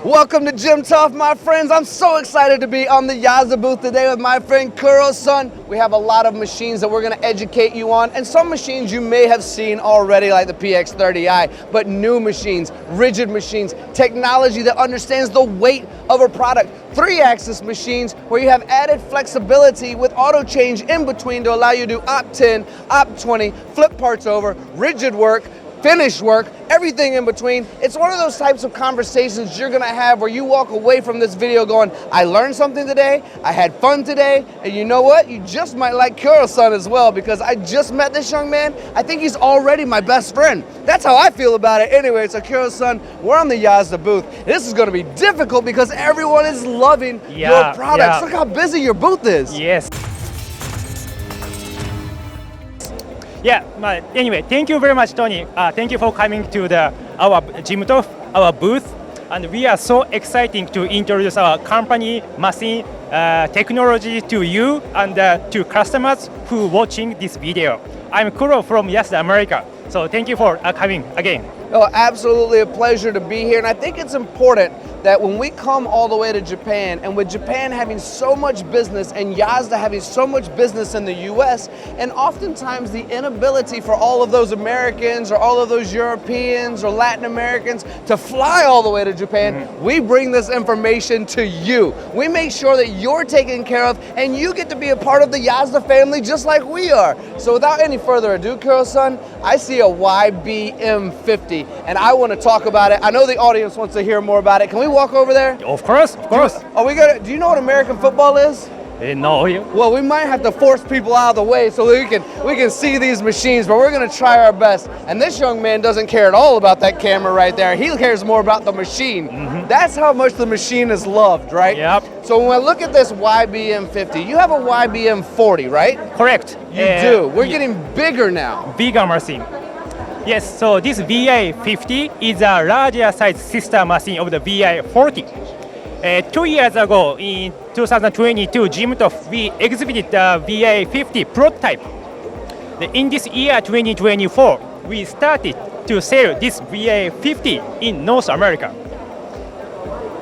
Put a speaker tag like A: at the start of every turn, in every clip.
A: Welcome to JIMTOF, my friends. I'm so excited to be on the Yasda booth today with my friend Kurosaki. We have a lot of machines that we're going to educate you on, and some machines you may have seen already, like the PX30i, but new machines, rigid machines, technology that understands the weight of a product. 3-axis machines where you have added flexibility with auto change in between to allow you to do op 10, op 20, flip parts over, rigid work, finish work, everything in between. It's one of those types of conversations you're gonna have where you walk away from this video going, I learned something today, I had fun today, and you know what? You just might like Kurosaki as well, because I just met this young man. I think he's already my best friend. That's how I feel about it. Anyway, so Kurosaki, we're on the Yasda booth. This is gonna be difficult because everyone is loving your products. Look how busy your booth is.
B: Yes. Anyway, thank you very much, Tony. Thank you for coming to our JIMTOF, our booth. And we are so excited to introduce our company, machine, technology to you and to customers who watching this video. I'm Kuro from Yasda, America. So thank you for coming again.
A: Oh, absolutely a pleasure to be here. And I think it's important that when we come all the way to Japan, and with Japan having so much business and Yasda having so much business in the US, and oftentimes the inability for all of those Americans or all of those Europeans or Latin Americans to fly all the way to Japan, we bring this information to you. We make sure that you're taken care of and you get to be a part of the Yasda family just like we are. So without any further ado, Kurosaki, I see a YBM 50 and I want to talk about it. I know the audience wants to hear more about it. Can we walk over there?
B: Of course, of course.
A: Do you know what American football is?
B: No.
A: Well, we might have to force people out of the way so that we can see these machines, but we're going to try our best. And this young man doesn't care at all about that camera right there. He cares more about the machine. That's how much the machine is loved, right?
B: Yep.
A: So when I look at this YBM 50, you have a YBM 40, right?
B: Correct.
A: You do. We're getting bigger now.
B: Bigger machine. Yes, so this Vi50 is a larger size sister machine of the Vi40. 2 years ago, in 2022, JIMTOF, we exhibited the Vi50 prototype. In this year, 2024, we started to sell this Vi50 in North America.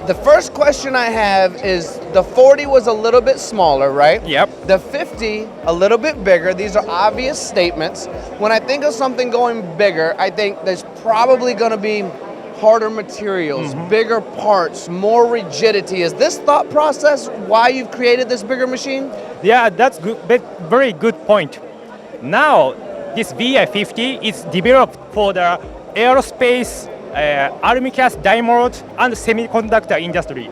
A: The first question I have is, the 40 was a little bit smaller, right?
B: Yep.
A: The 50, a little bit bigger. These are obvious statements. When I think of something going bigger, I think there's probably going to be harder materials, bigger parts, more rigidity. Is this thought process why you've created this bigger machine?
B: Yeah, that's good, very good point. Now, this Vi50 is developed for the aerospace, aluminum cast diamond and semiconductor industry.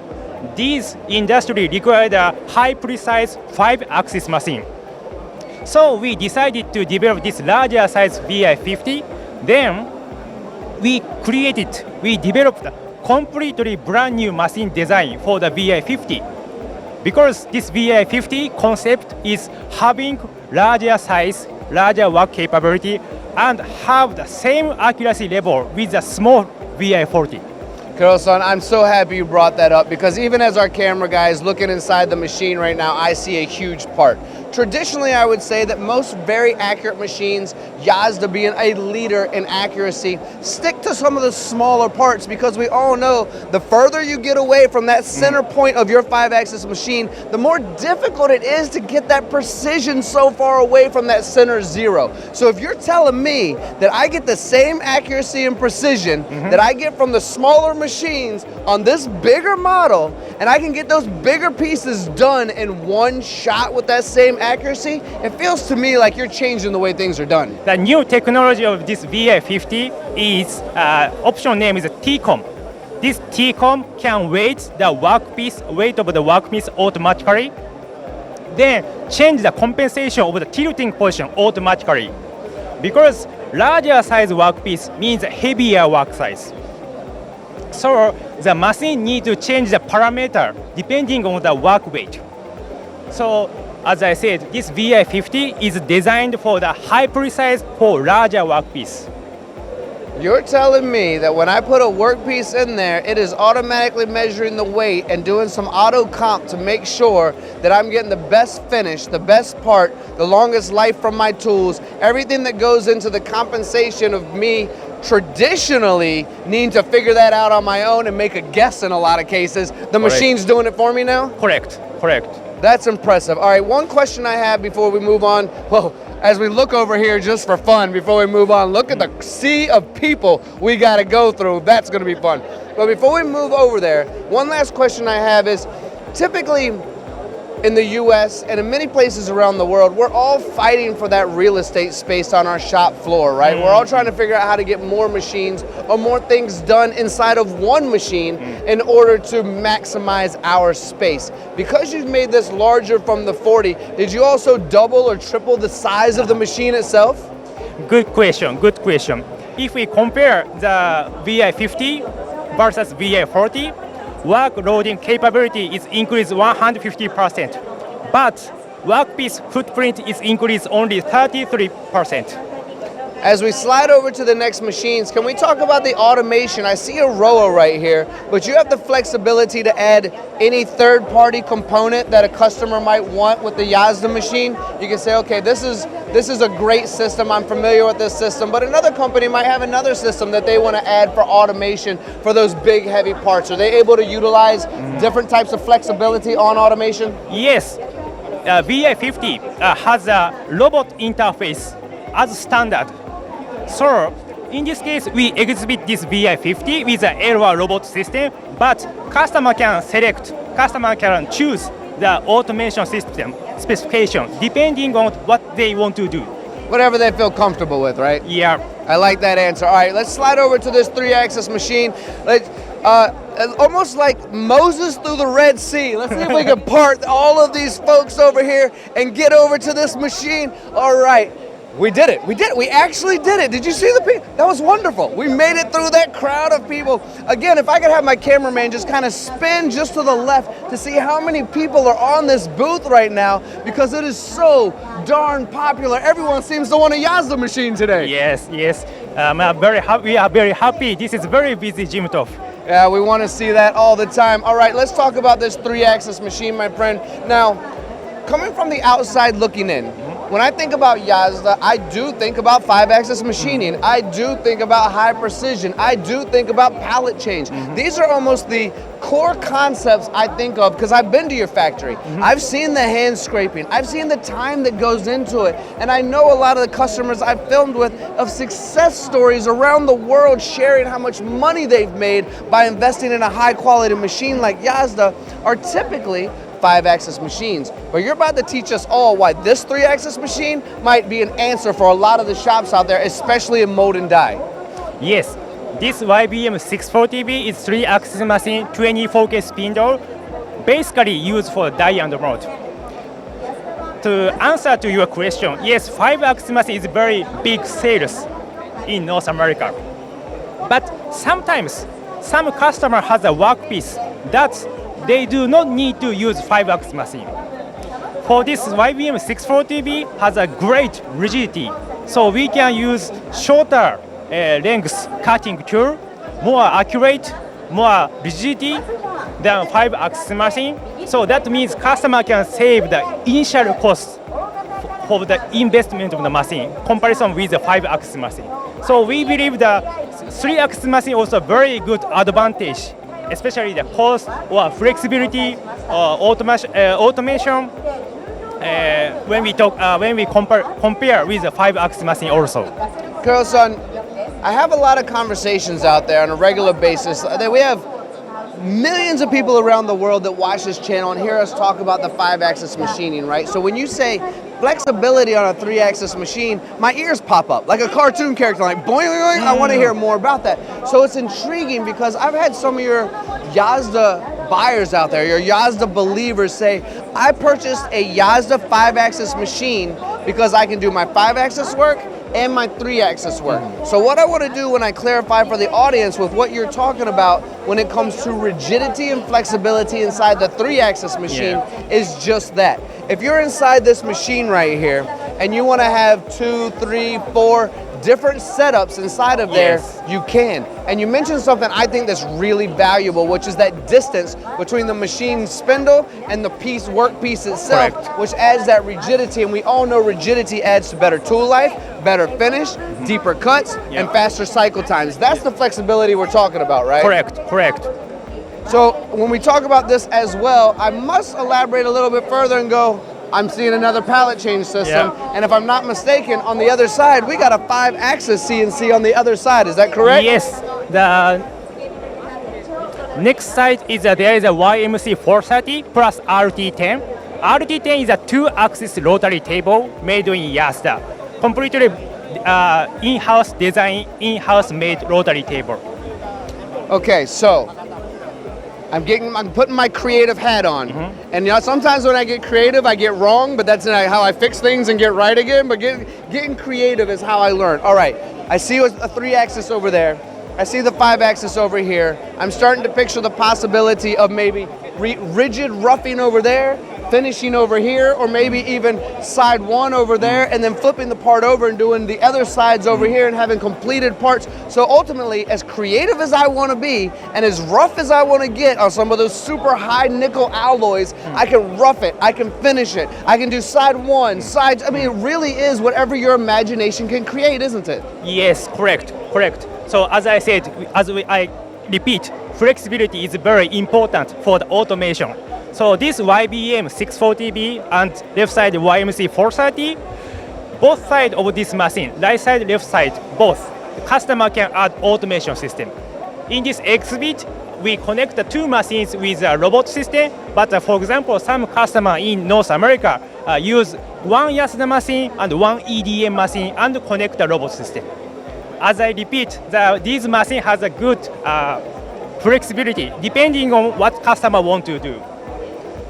B: These industry require a high precise 5-axis machine. So we decided to develop this larger size Vi50. Then we developed a completely brand new machine design for the Vi50. Because this Vi50 concept is having larger size, larger work capability, and have the same accuracy level with the small Vi40.
A: Kurosaki, I'm so happy you brought that up, because even as our camera guy is looking inside the machine right now, I see a huge part. Traditionally, I would say that most very accurate machines, Yasda being a leader in accuracy, stick to some of the smaller parts, because we all know the further you get away from that center point of your 5-axis machine, the more difficult it is to get that precision so far away from that center zero. So if you're telling me that I get the same accuracy and precision that I get from the smaller machines on this bigger model, and I can get those bigger pieces done in one shot with that same accuracy, it feels to me like you're changing the way things are done.
B: The new technology of this Vi50 is, option name is T-Com. This T-Com can weight the weight of the workpiece automatically, then change the compensation of the tilting position automatically. Because larger size workpiece means heavier work size. So the machine needs to change the parameter depending on the work weight. So as I said, this Vi50 is designed for the high precise for larger workpiece.
A: You're telling me that when I put a workpiece in there, it is automatically measuring the weight and doing some auto comp to make sure that I'm getting the best finish, the best part, the longest life from my tools, everything that goes into the compensation of me traditionally need to figure that out on my own and make a guess in a lot of cases. The machine's doing it for me now?
B: Correct.
A: That's impressive. All right, one question I have before we move on. Well, as we look over here just for fun before we move on, look at the sea of people we got to go through. That's going to be fun. But before we move over there, one last question I have is, typically in the US and in many places around the world, we're all fighting for that real estate space on our shop floor, right? We're all trying to figure out how to get more machines or more things done inside of one machine in order to maximize our space. Because you've made this larger from the 40, did you also double or triple the size of the machine itself?
B: Good question. If we compare the Vi50 versus Vi40, work loading capability is increased 150%, but workpiece footprint is increased only 33%.
A: As we slide over to the next machines, can we talk about the automation? I see a rower right here, but you have the flexibility to add any third-party component that a customer might want with the Yasda machine. You can say, okay, this is a great system, I'm familiar with this system, but another company might have another system that they want to add for automation for those big, heavy parts. Are they able to utilize different types of flexibility on automation?
B: Yes, Vi50 has a robot interface as standard. So, in this case, we exhibit this Vi50 with an Elva robot system, but customer can choose the automation system specification depending on what they want to do.
A: Whatever they feel comfortable with, right?
B: Yeah.
A: I like that answer. All right, let's slide over to this 3-axis machine. Almost like Moses through the Red Sea. Let's see if we can part all of these folks over here and get over to this machine. All right. We did it. We actually did it. Did you see the people? That was wonderful. We made it through that crowd of people. Again, if I could have my cameraman just kind of spin just to the left to see how many people are on this booth right now, because it is so darn popular. Everyone seems to want a Yasda machine today.
B: Yes. We are very happy. This is very busy JIMTOF.
A: Yeah, we want to see that all the time. All right, let's talk about this 3-axis machine, my friend. Now, coming from the outside looking in, when I think about Yasda, I do think about 5-axis machining. I do think about high precision. I do think about pallet change. These are almost the core concepts I think of because I've been to your factory. I've seen the hand scraping. I've seen the time that goes into it. And I know a lot of the customers I've filmed with of success stories around the world sharing how much money they've made by investing in a high quality machine like Yasda are typically 5-axis machines. But you're about to teach us all why this 3-axis machine might be an answer for a lot of the shops out there, especially in mold and die.
B: Yes, this YBM 640V is 3-axis machine, 24K spindle, basically used for die and mold. To answer to your question, yes, 5-axis machine is very big sales in North America. But sometimes some customer has a workpiece that they do not need to use 5-axis machine. For this YBM 640V has a great rigidity, so we can use shorter length cutting tool, more accurate, more rigidity than 5-axis machine. So that means customer can save the initial cost for the investment of the machine comparison with the 5-axis machine. So we believe the 3-axis machine also very good advantage, especially the cost or flexibility or automation when we compare with the 5-axis machine also.
A: Kuro-san, I have a lot of conversations out there on a regular basis. We have millions of people around the world that watch this channel and hear us talk about the 5-axis machining, right? So when you say flexibility on a 3-axis machine, my ears pop up like a cartoon character, like boing, boing, boing. I want to hear more about that. So it's intriguing because I've had some of your Yasda buyers out there, your Yasda believers say, I purchased a Yasda 5-axis machine because I can do my 5-axis work and my 3-axis work. So what I want to do when I clarify for the audience with what you're talking about when it comes to rigidity and flexibility inside the 3-axis machine is just that. If you're inside this machine right here and you want to have 2, 3, 4 different setups inside of there,
B: Yes.
A: you can. And you mentioned something I think that's really valuable, which is that distance between the machine spindle and the workpiece itself,
B: Correct.
A: which adds that rigidity. And we all know rigidity adds to better tool life, better finish, deeper cuts,
B: Yeah.
A: and faster cycle times. That's the flexibility we're talking about, right?
B: Correct.
A: So when we talk about this as well, I must elaborate a little bit further and go, I'm seeing another pallet change system.
B: Yeah.
A: And if I'm not mistaken, on the other side, we got a 5-axis CNC on the other side. Is that correct?
B: Yes, the next side is there is a YMC 430 plus RT10. RT10 is a 2-axis rotary table made in Yasda, completely in-house design, in-house made rotary table.
A: Okay, so I'm putting my creative hat on. And you know, sometimes when I get creative, I get wrong, but that's how I fix things and get right again. But getting creative is how I learn. All right, I see a 3-axis over there. I see the 5-axis over here. I'm starting to picture the possibility of maybe rigid roughing over there, finishing over here, or maybe even side one over there, and then flipping the part over and doing the other sides over here and having completed parts. So ultimately, as creative as I want to be and as rough as I want to get on some of those super high nickel alloys, I can rough it, I can finish it, I can do side one, sides. I mean, it really is whatever your imagination can create, isn't it?
B: Yes, correct. So as I said, I repeat, flexibility is very important for the automation. So this YBM 640B and left side YMC 430, both sides of this machine, right side, left side, both, the customer can add automation system. In this exhibit, we connect the two machines with a robot system, but for example, some customer in North America use one Yasda machine and one EDM machine and connect the robot system. As I repeat, this machine has a good flexibility depending on what customer want to do.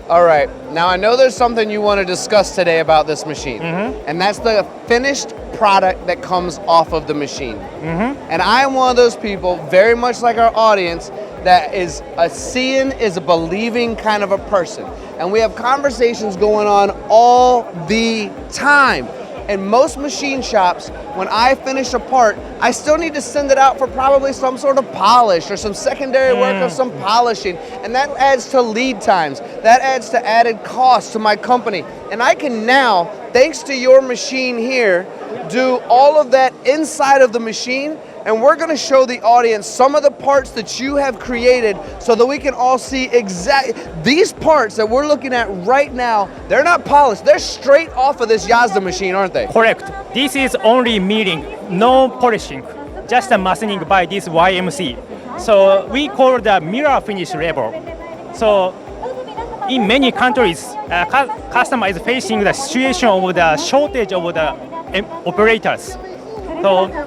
A: All right, now I know there's something you want to discuss today about this machine, and that's the finished product that comes off of the machine. And I am one of those people, very much like our audience, that is a seeing is a believing kind of a person. And we have conversations going on all the time. In most machine shops, when I finish a part, I still need to send it out for probably some sort of polish or some secondary work of some polishing. And that adds to lead times. That adds to added cost to my company. And I can now, thanks to your machine here, do all of that inside of the machine. And we're gonna show the audience some of the parts that you have created so that we can all see these parts that we're looking at right now. They're not polished, they're straight off of this Yasda machine, aren't they?
B: Correct. This is only milling, no polishing, just a machining by this YMC. So we call the mirror finish level. So in many countries, customer is facing the situation of the shortage of the operators. So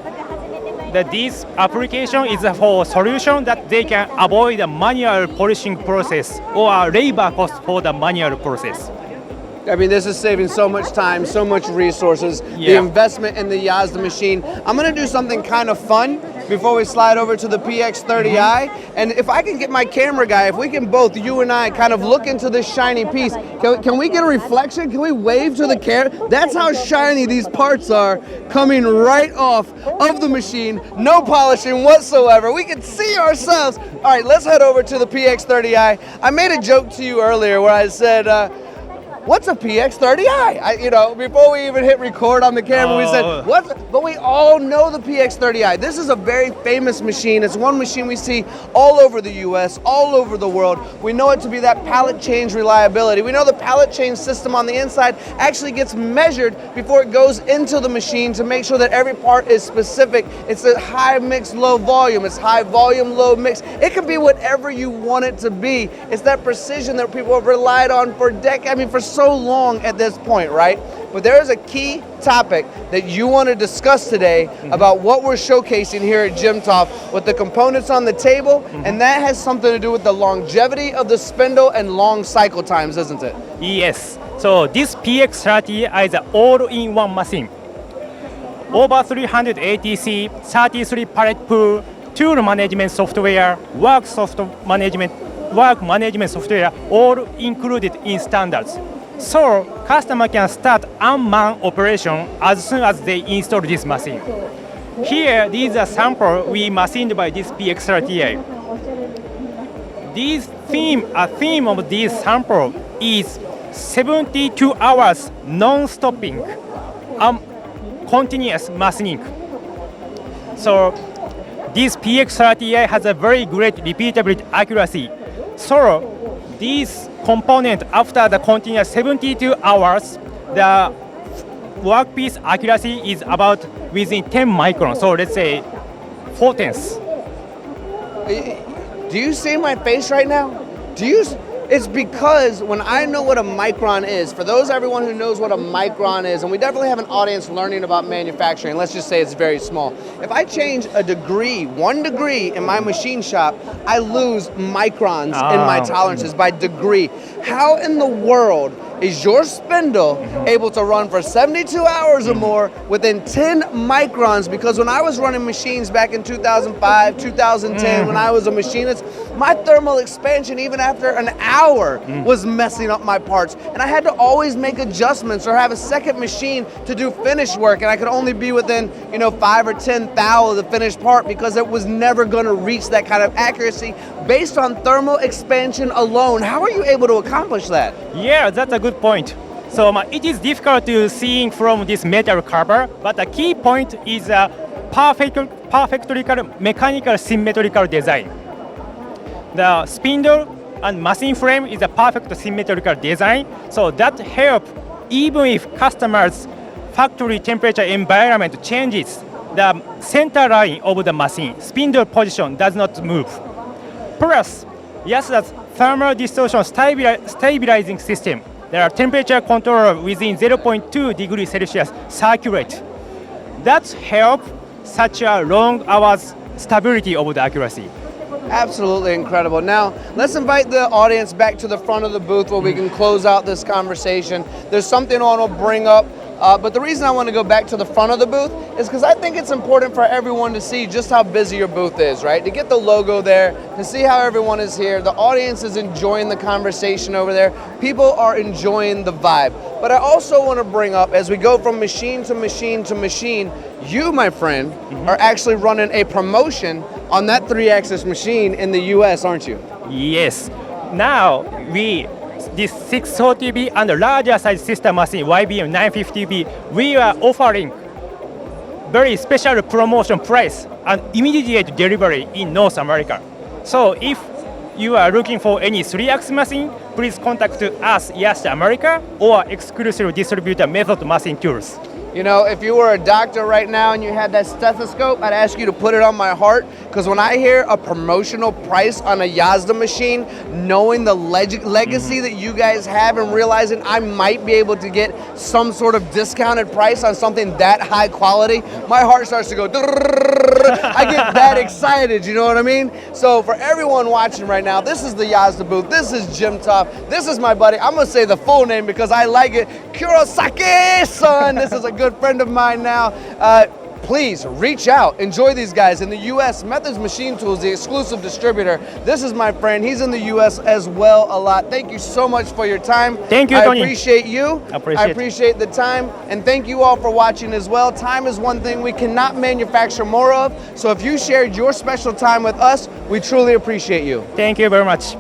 B: this application is for solution that they can avoid the manual polishing process or labor cost for the manual process.
A: I mean, this is saving so much time, so much resources, the
B: Yeah.
A: investment in the Yasda machine. I'm gonna do something kind of fun before we slide over to the PX30i. And if I can get my camera guy, if we can both, you and I, kind of look into this shiny piece, can we get a reflection? Can we wave to the camera? That's how shiny these parts are coming right off of the machine. No polishing whatsoever. We can see ourselves. All right, let's head over to the PX30i. I made a joke to you earlier where I said, what's a PX30i? Before we even hit record on the camera, we said, what? But we all know the PX30i. This is a very famous machine. It's one machine we see all over the US, all over the world. We know it to be that pallet change reliability. We know the pallet change system on the inside actually gets measured before it goes into the machine to make sure that every part is specific. It's a high mix, low volume. It's high volume, low mix. It can be whatever you want it to be. It's that precision that people have relied on for decades, for so long at this point, right? But there is a key topic that you want to discuss today about what we're showcasing here at JIMTOF with the components on the table, and that has something to do with the longevity of the spindle and long cycle times, isn't it?
B: Yes. So this PX30 is an all-in-one machine. Over 300 ATC, 33 pallet pool, tool management software, work management software, all included in standards. So customer can start unmanned operation as soon as they install this machine. Here, these are sample we machined by this PX30i. A theme of this sample is 72 hours non-stopping, continuous machining. So this PX30i has a very great repeatability accuracy. So these component after the continuous 72 hours, the workpiece accuracy is about within 10 microns. So let's say 4 tenths.
A: Do you see my face right now? It's because when I know what a micron is, for everyone who knows what a micron is, and we definitely have an audience learning about manufacturing, let's just say it's very small. If I change a degree, 1 degree in my machine shop, I lose microns in my tolerances by degree. How in the world is your spindle able to run for 72 hours or more within 10 microns? Because when I was running machines back in 2005, 2010, when I was a machinist, my thermal expansion, even after an hour, was messing up my parts. And I had to always make adjustments or have a second machine to do finish work, and I could only be within 5 or 10 thou of the finished part because it was never going to reach that kind of accuracy based on thermal expansion alone. How are you able to accomplish that?
B: Yeah, that's a good point. So it is difficult to see from this metal cover, but the key point is a perfectly mechanical symmetrical design. The spindle and machine frame is a perfect symmetrical design, so that help even if customers' factory temperature environment changes, the center line of the machine, spindle position does not move. Plus, Yasda's thermal distortion stabilizing system, there are temperature controller within 0.2 degrees Celsius circulate. That help such a long hours stability of the accuracy.
A: Absolutely incredible. Now, let's invite the audience back to the front of the booth where we can close out this conversation. There's something I want to bring up, but the reason I want to go back to the front of the booth is because I think it's important for everyone to see just how busy your booth is, right? To get the logo there, to see how everyone is here. The audience is enjoying the conversation over there. People are enjoying the vibe. But I also want to bring up, as we go from machine to machine to machine, you, my friend, are actually running a promotion on that 3-axis machine in the US, aren't you?
B: Yes. Now, this 640B and larger size sister machine, YBM 950B, we are offering very special promotion price and immediate delivery in North America. So if you are looking for any 3-axis machine, please contact us, Yasda America, or exclusive distributor Method Machine Tools.
A: If you were a doctor right now and you had that stethoscope, I'd ask you to put it on my heart, because when I hear a promotional price on a Yasda machine, knowing the legacy that you guys have and realizing I might be able to get some sort of discounted price on something that high quality, my heart starts to go, I get that excited, you know what I mean? So for everyone watching right now, this is the Yasda booth, this is JIMTOF, this is my buddy, I'm gonna say the full name because I like it, Kurosaki-san. This is a good friend of mine now. Please reach out, enjoy these guys. In the US, Methods Machine Tools, the exclusive distributor. This is my friend, he's in the US as well a lot. Thank you so much for your time.
B: Thank you, Tony.
A: I appreciate you. I appreciate the time, and thank you all for watching as well. Time is one thing we cannot manufacture more of, so if you shared your special time with us, we truly appreciate you.
B: Thank you very much.